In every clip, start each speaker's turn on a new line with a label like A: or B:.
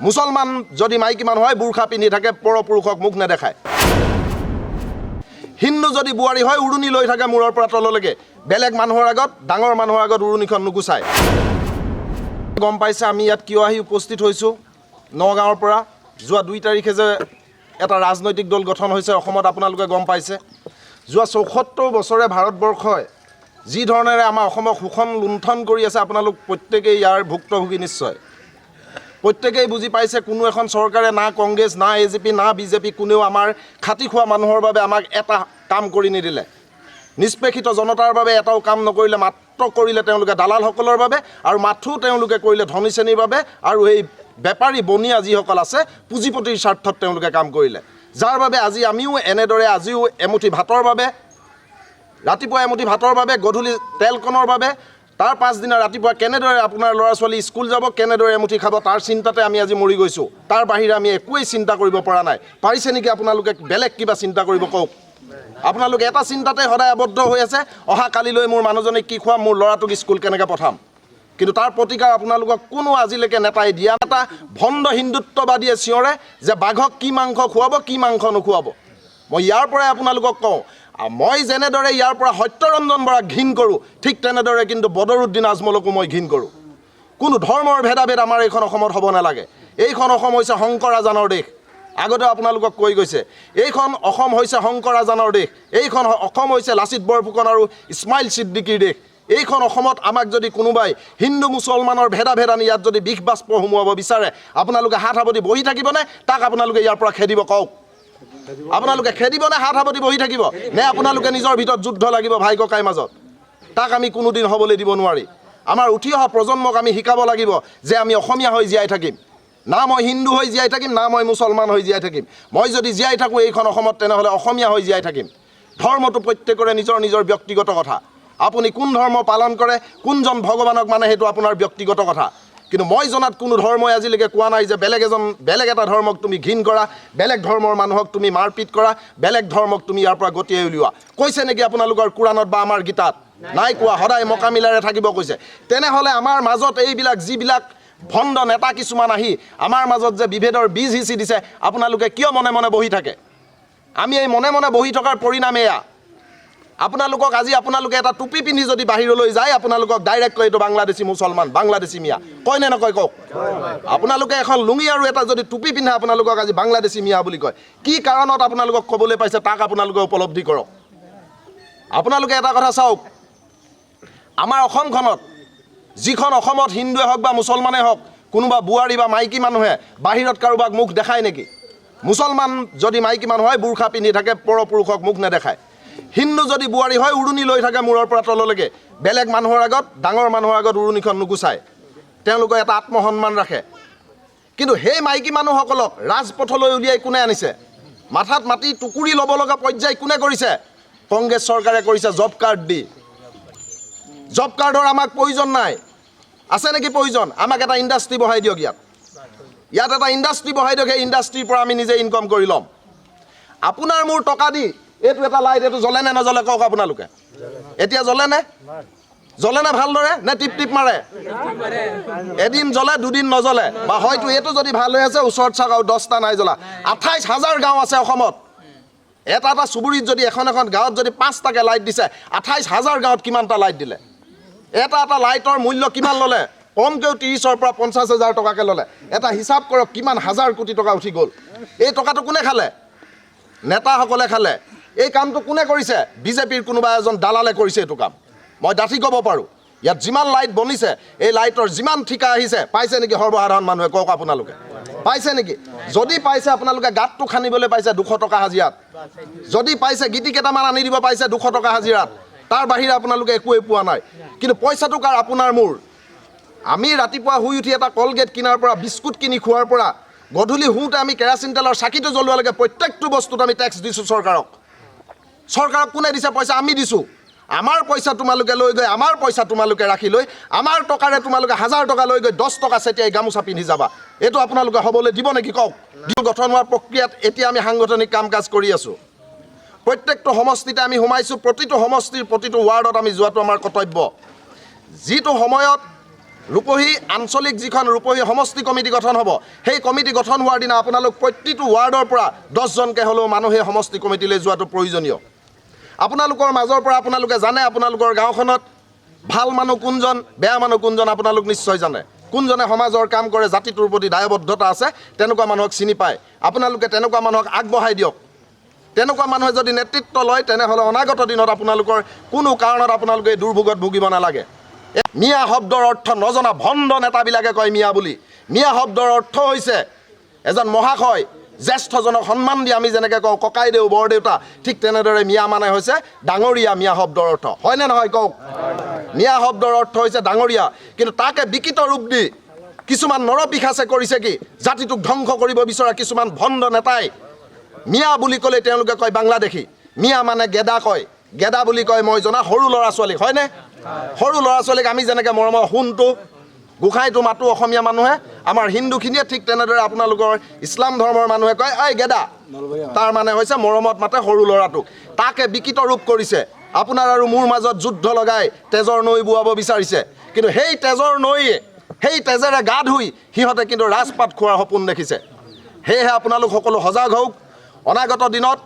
A: মুছলমান যদি মাইকী মানুহ হয় বুৰখা পিন্ধি থাকে, পৰপুৰুষক মুখ নেদেখায়। হিন্দু যদি বোৱাৰী হয় উৰুণি লৈ থাকে মূৰৰ পৰা তললৈকে, বেলেগ মানুহৰ আগত, ডাঙৰ মানুহৰ আগত উৰুণিখন নুগুচায়। গম পাইছে আমি ইয়াত কিয় আহি উপস্থিত হৈছোঁ? নগাঁৱৰ পৰা যোৱা 2 তাৰিখে যে এটা ৰাজনৈতিক দল গঠন হৈছে অসমত, আপোনালোকে গম পাইছে। যোৱা ৭৪ বছৰে ভাৰতবৰ্ষই যি ধৰণেৰে আমাৰ অসমক শোষণ লুণ্ঠন কৰি আছে, আপোনালোক প্ৰত্যেকেই ইয়াৰ ভুক্তভোগী নিশ্চয়। প্ৰত্যেকেই বুজি পাইছে, কোনো এখন চৰকাৰে না কংগ্ৰেছ, না AJP, না BJP কোনেও আমাৰ খাটি খোৱা মানুহৰ বাবে আমাক এটা কাম কৰি নিদিলে। নিষ্পেষিত জনতাৰ বাবে এটাও কাম নকৰিলে, মাত্ৰ কৰিলে তেওঁলোকে দালালসকলৰ বাবে, আৰু মাথো তেওঁলোকে কৰিলে ধনী শ্ৰেণীৰ বাবে, আৰু এই বেপাৰী বনিয়া যিসকল আছে পুঁজিপতিৰ স্বাৰ্থত তেওঁলোকে কাম কৰিলে। যাৰ বাবে আজি আমিও এনেদৰে আজিও এমুঠি ভাতৰ বাবে, ৰাতিপুৱা এমুঠি ভাতৰ বাবে, গধূলি তেলকণৰ বাবে, তাৰ পাছদিনা ৰাতিপুৱা কেনেদৰে আপোনাৰ ল'ৰা ছোৱালী স্কুল যাব, কেনেদৰে এমুঠি খাব, তাৰ চিন্তাতে আমি আজি মৰি গৈছোঁ। তাৰ বাহিৰে আমি একোৱেই চিন্তা কৰিব পৰা নাই। পাৰিছে নেকি আপোনালোকে বেলেগ কিবা চিন্তা কৰিব? কওক। আপোনালোকে এটা চিন্তাতে সদায় আবদ্ধ হৈ আছে, অহা কালিলৈ মোৰ মানুহজনীক কি খুৱাম, মোৰ ল'ৰাটোক স্কুল কেনেকৈ পঠাম। কিন্তু তাৰ প্ৰতিকাৰ আপোনালোকক কোনো আজিলৈকে নেতাই দিয়া। এটা ভণ্ড হিন্দুত্ববাদীয়ে চিঞৰে যে বাঘক কি মাংস খুৱাব, কি মাংস নোখুৱাব। মই ইয়াৰ পৰাই আপোনালোকক কওঁ, মই যেনেদৰে ইয়াৰ পৰা সত্যৰঞ্জন বৰাক ঘিণ কৰোঁ, ঠিক তেনেদৰে কিন্তু বদৰুদ্দিন আজমলকো মই ঘিণ কৰোঁ। কোনো ধৰ্মৰ ভেদাভেদ আমাৰ এইখন অসমত হ'ব নালাগে। এইখন অসম হৈছে শংকৰ ৰাজানৰ দেশ। আগতে আপোনালোকক কৈ গৈছে, এইখন অসম হৈছে শংকৰ ৰাজানৰ দেশ। এইখন অসম হৈছে লাচিত বৰফুকন আৰু ইছমাইল ছিদ্দিকীৰ দেশ। এইখন অসমত আমাক যদি কোনোবাই হিন্দু মুছলমানৰ ভেদাভেদ আনি ইয়াত যদি বিষ বাষ্প সুমুৱাব বিচাৰে, আপোনালোকে হাত সাৱটি বহি থাকিবনে? তাক আপোনালোকে ইয়াৰ পৰা খেদিব? কওক। আপোনালোকে খেদিবনে? হাত সাৱটি বহি থাকিব নে আপোনালোকে নিজৰ ভিতৰত যুদ্ধ লাগিব ভাই ককাই মাজত? তাক আমি কোনোদিন হ'বলৈ দিব নোৱাৰি। আমাৰ উঠি অহা প্ৰজন্মক আমি শিকাব লাগিব যে আমি অসমীয়া হৈ জীয়াই থাকিম। না মই হিন্দু হৈ জীয়াই থাকিম, না মই মুছলমান হৈ জীয়াই থাকিম। মই যদি জীয়াই থাকোঁ এইখন অসমত, তেনেহ'লে অসমীয়া হৈ জীয়াই থাকিম। ধৰ্মটো প্ৰত্যেকৰে নিজৰ নিজৰ ব্যক্তিগত কথা। আপুনি কোন ধৰ্ম পালন কৰে, কোনজন ভগৱানক মানে, সেইটো আপোনাৰ ব্যক্তিগত কথা। কিন্তু মই জনাত কোনো ধৰ্মই আজিলৈকে কোৱা নাই যে বেলেগ এটা ধৰ্মক তুমি ঘিণ কৰা, বেলেগ ধৰ্মৰ মানুহক তুমি মাৰপিট কৰা, বেলেগ ধৰ্মক তুমি ইয়াৰ পৰা গতিয়াই উলিওৱা। কৈছে নেকি আপোনালোকৰ কোৰাণত বা আমাৰ গীতাত? নাই কোৱা। সদায় মকামিলাৰে থাকিব কৈছে। তেনেহ'লে আমাৰ মাজত এইবিলাক যিবিলাক ভণ্ড নেতা কিছুমান আহি আমাৰ মাজত যে বিভেদৰ বীজ সিঁচি দিছে, আপোনালোকে কিয় মনে মনে বহি থাকে? আমি এই মনে মনে বহি থকাৰ পৰিণাম এয়া। আপোনালোকক আজি আপোনালোকে এটা টুপি পিন্ধি যদি বাহিৰলৈ যায়, আপোনালোকক ডাইৰেক্ট কয় এইটো বাংলাদেশী মুছলমান, বাংলাদেশী মিয়া। কয় নে নকয়? কওক। আপোনালোকে এখন লুঙি আৰু এটা যদি টুপি পিন্ধে, আপোনালোকক আজি বাংলাদেশী মিয়া বুলি কয়। কি কাৰণত আপোনালোকক ক'বলৈ পাইছে তাক আপোনালোকে উপলব্ধি কৰক। আপোনালোকে এটা কথা চাওক, আমাৰ অসমখনত, যিখন অসমত হিন্দুৱে হওক বা মুছলমানে হওক, কোনোবা বোৱাৰী বা মাইকী মানুহে বাহিৰত কাৰোবাক মুখ দেখায় নেকি? মুছলমান যদি মাইকী মানুহ হয় বুৰখা পিন্ধি থাকে, পৰপুৰুষক মুখ নেদেখায়। হিন্দু যদি বোৱাৰী হয় উৰুণি লৈ থাকে মূৰৰ পৰা তললৈকে, বেলেগ মানুহৰ আগত, ডাঙৰ মানুহৰ আগত উৰুণিখন নুগুচায়। তেওঁলোকে এটা আত্মসন্মান ৰাখে। কিন্তু সেই মাইকী মানুহসকলক ৰাজপথলৈ উলিয়াই কোনে আনিছে? মাথাত মাটি টুকুৰি ল'ব লগা পৰ্যায় কোনে কৰিছে? কংগ্ৰেছ চৰকাৰে কৰিছে, জব কাৰ্ড দি। জব কাৰ্ডৰ আমাক প্ৰয়োজন নাই। আছে নেকি প্ৰয়োজন? আমাক এটা ইণ্ডাষ্ট্ৰী বহাই দিয়ক। ইয়াত এটা ইণ্ডাষ্ট্ৰী বহাই দিয়ক। সেই ইণ্ডাষ্ট্ৰীৰ পৰা আমি নিজে ইনকাম কৰি ল'ম। আপোনাৰ মোৰ টকা দি এইটো এটা লাইট, এইটো জ্বলে নে নজ্বলে কওক আপোনালোকে? এতিয়া জ্বলে নে? জ্বলে নে ভালদৰে? নে টিপ টিপ মাৰে? এদিন জ্বলে, দুদিন নজ্বলে। বা হয়তো এইটো যদি ভাল হৈ আছে, ওচৰত চাওক আৰু 10টা নাই জ্বলা। 28,000 গাঁও আছে অসমত। এটা এটা চুবুৰীত যদি এখন গাঁৱত যদি 5টাকে লাইট দিছে, 28,000 গাঁৱত কিমানটা লাইট দিলে? এটা এটা লাইটৰ মূল্য কিমান ল'লে? কমকৈও 30,000 পৰা 50,000 টকাকৈ ল'লে। এটা হিচাপ কৰক কিমান হাজাৰ কোটি টকা উঠি গ'ল। এই টকাটো কোনে খালে? নেতাসকলে খালে। এই কামটো কোনে কৰিছে? বিজেপিৰ কোনোবা এজন দালালে কৰিছে এইটো কাম। মই ডাঠি ক'ব পাৰোঁ। ইয়াত যিমান লাইট বনিছে, এই লাইটৰ যিমান ঠিকা আহিছে, পাইছে নেকি সৰ্বসাধাৰণ মানুহে? কওক আপোনালোকে পাইছে নেকি? যদি পাইছে, আপোনালোকে গাঁতটো খান্দিবলৈ পাইছে 200 টকা হাজিৰাত। যদি পাইছে, গিটি কেইটামান আনি দিব পাইছে 200 টকা হাজিৰাত। তাৰ বাহিৰে আপোনালোকে একোৱেই পোৱা নাই। কিন্তু পইচাটো কাৰ? আপোনাৰ মোৰ। আমি ৰাতিপুৱা শুই উঠি এটা কলগেট কিনাৰ পৰা, বিস্কুট কিনি খোৱাৰ পৰা, গধূলি শুওঁতে আমি কেৰাচিন তেলৰ চাকিটো জ্বলোৱালৈকে প্ৰত্যেকটো বস্তুত আমি টেক্স দিছোঁ চৰকাৰক। চৰকাৰক কোনে দিছে পইচা? আমি দিছোঁ। আমাৰ পইচা তোমালোকে লৈ গৈ, আমাৰ পইচা তোমালোকে ৰাখি লৈ, আমাৰ টকাৰে তোমালোকে 1000 টকা লৈ গৈ 10 টকা চেতিয়াই গামোচা পিন্ধি যাবা। এইটো আপোনালোকে হ'বলৈ দিব নেকি? কওক। গঠন হোৱাৰ প্ৰক্ৰিয়াত এতিয়া আমি সাংগঠনিক কাম কাজ কৰি আছোঁ। প্ৰত্যেকটো সমষ্টিতে আমি সোমাইছোঁ। প্ৰতিটো সমষ্টিৰ প্ৰতিটো ৱাৰ্ডত আমি যোৱাটো আমাৰ কৰ্তব্য। যিটো সময়ত ৰূপহী আঞ্চলিক যিখন ৰূপহী সমষ্টি কমিটি গঠন হ'ব, সেই কমিটি গঠন হোৱাৰ দিনা আপোনালোক প্ৰতিটো ৱাৰ্ডৰ পৰা 10জনকৈ হ'লেও মানুহে সমষ্টি কমিটিলৈ যোৱাটো প্ৰয়োজনীয়। আপোনালোকৰ মাজৰ পৰা আপোনালোকে জানে আপোনালোকৰ গাঁওখনত ভাল মানুহ কোনজন, বেয়া মানুহ কোনজন আপোনালোক নিশ্চয় জানে। কোনজনে সমাজৰ কাম কৰে, জাতিটোৰ প্ৰতি দায়বদ্ধতা আছে, তেনেকুৱা মানুহক চিনি পায়। আপোনালোকে তেনেকুৱা মানুহক আগবঢ়াই দিয়ক। তেনেকুৱা মানুহে যদি নেতৃত্ব লয় তেনেহ'লে অনাগত দিনত আপোনালোকৰ কোনো কাৰণত আপোনালোকে এই দুৰ্ভোগত ভুগিব নালাগে। মিয়া শব্দৰ অৰ্থ নজনা ভণ্ড নেতাবিলাকে কয় মিয়া বুলি। মিয়া শব্দৰ অৰ্থ হৈছে এজন মহাশয়, জ্যেষ্ঠজনক সন্মান দি আমি যেনেকৈ কওঁ ককাইদেউ বৰদেউতা, ঠিক তেনেদৰে মিয়া মানে হৈছে ডাঙৰীয়া। মিয়া শব্দৰ অৰ্থ হয়নে নহয় কওক? মিয়া শব্দৰ অৰ্থ হৈছে ডাঙৰীয়া। কিন্তু তাকে বিকৃত ৰূপ দি কিছুমান নৰপিশাচে কৰিছে কি, জাতিটোক ধ্বংস কৰিব বিচৰা কিছুমান ভণ্ড নেতাই মিয়া বুলি ক'লে তেওঁলোকে কয় বাংলাদেশী। মিয়া মানে গেদা কয়, গেদা বুলি কয় মই জনা সৰু ল'ৰা ছোৱালীক, হয়নে? সৰু ল'ৰা ছোৱালীক আমি যেনেকৈ মৰমৰ সোণটো গোসাঁইটো মাতো অসমীয়া মানুহে, আমাৰ হিন্দুখিনিয়ে ঠিক তেনেদৰে আপোনালোকৰ ইছলাম ধৰ্মৰ মানুহে কয় এই গেদা, তাৰ মানে হৈছে মৰমত মাতে সৰু ল'ৰাটোক। তাকে বিকৃত ৰূপ কৰিছে। আপোনাৰ আৰু মোৰ মাজত যুদ্ধ লগাই তেজৰ নৈ বোৱাব বিচাৰিছে। কিন্তু সেই তেজৰ নৈয়ে, সেই তেজেৰে গা ধুই সিহঁতে কিন্তু ৰাজপাত খোৱাৰ সপোন দেখিছে। সেয়েহে আপোনালোক সকলো সজাগ হওক। অনাগত দিনত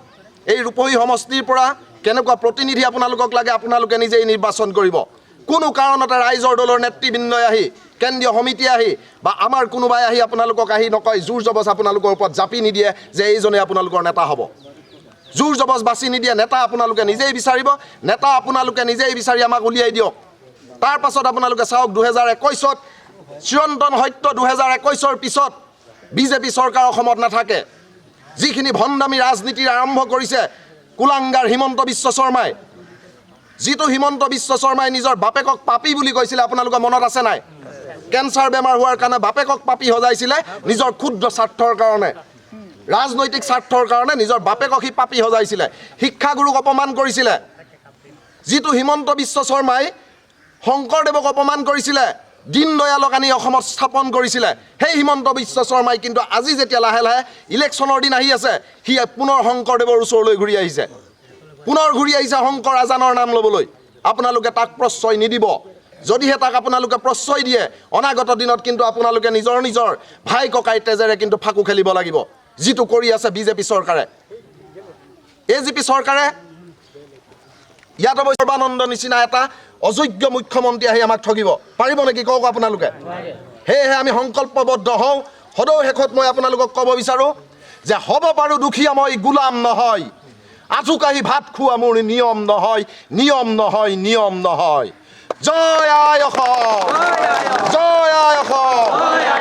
A: এই ৰূপহী সমষ্টিৰ পৰা কেনেকুৱা প্ৰতিনিধি আপোনালোকক লাগে আপোনালোকে নিজেই নিৰ্বাচন কৰিব। কোনো কাৰণতে ৰাইজৰ দলৰ নেতৃবৃন্দই আহি, কেন্দ্ৰীয় সমিতি আহি বা আমাৰ কোনোবাই আহি আপোনালোকক আহি নকয়, জোৰ জবজ আপোনালোকৰ ওপৰত জাপি নিদিয়ে যে এইজনে আপোনালোকৰ নেতা হ'ব। জোৰ জবজ বাছি নিদিয়ে। নেতা আপোনালোকে নিজেই বিচাৰিব। নেতা আপোনালোকে নিজেই বিচাৰি আমাক উলিয়াই দিয়ক। তাৰ পাছত আপোনালোকে চাওক 2021ত চিৰন্তন সত্য 2021ৰ পিছত বিজেপি চৰকাৰ অসমত নাথাকে। যিখিনি ভণ্ডামী ৰাজনীতিৰ আৰম্ভ কৰিছে কুলাংগাৰ হিমন্ত বিশ্ব শৰ্মাই, যিটো হিমন্ত বিশ্ব শৰ্মাই নিজৰ বাপেকক পাপী বুলি কৈছিলে আপোনালোকৰ মনত আছে নাই? কেঞ্চাৰ বেমাৰ হোৱাৰ কাৰণে বাপেকক পাপী সজাইছিলে নিজৰ ক্ষুদ্ৰ স্বাৰ্থৰ কাৰণে, ৰাজনৈতিক স্বাৰ্থৰ কাৰণে নিজৰ বাপেকক সি পাপী সজাইছিলে। শিক্ষাগুৰুক অপমান কৰিছিলে। যিটো হিমন্ত বিশ্ব শৰ্মাই শংকৰদেৱক অপমান কৰিছিলে, দীনদয়ালক আনি অসমত স্থাপন কৰিছিলে, সেই হিমন্ত বিশ্ব শৰ্মাই কিন্তু আজি যেতিয়া লাহে লাহে ইলেকশ্যনৰ দিন আহি আছে, সি পুনৰ শংকৰদেৱৰ ওচৰলৈ ঘূৰি আহিছে। পুনৰ ঘূৰি আহিছে শংকৰ আজানৰ নাম ল'বলৈ। আপোনালোকে তাক প্ৰশ্ৰয় নিদিব। যদিহে তাক আপোনালোকে প্ৰশ্ৰয় দিয়ে, অনাগত দিনত কিন্তু আপোনালোকে নিজৰ নিজৰ ভাই ককাই তেজেৰে কিন্তু ফাকু খেলিব লাগিব, যিটো কৰি আছে বিজেপি চৰকাৰে। এজিপি চৰকাৰে ইয়াত অৱশ্যে সৰ্বানন্দ নিচিনা এটা অযোগ্য মুখ্যমন্ত্ৰী আহি আমাক ঠগিব পাৰিব নেকি কওক আপোনালোকে? সেয়েহে আমি সংকল্পবদ্ধ হওঁ। সদৌ শেষত মই আপোনালোকক ক'ব বিচাৰোঁ যে হ'ব পাৰোঁ দুখীয়া, মই গোলাম নহয়। আঁঠু কাঢ়ি ভাত খোৱা মোৰ নিয়ম নহয়, নিয়ম নহয়, নিয়ম নহয়। জয় আই অসম, জয় আই অসম।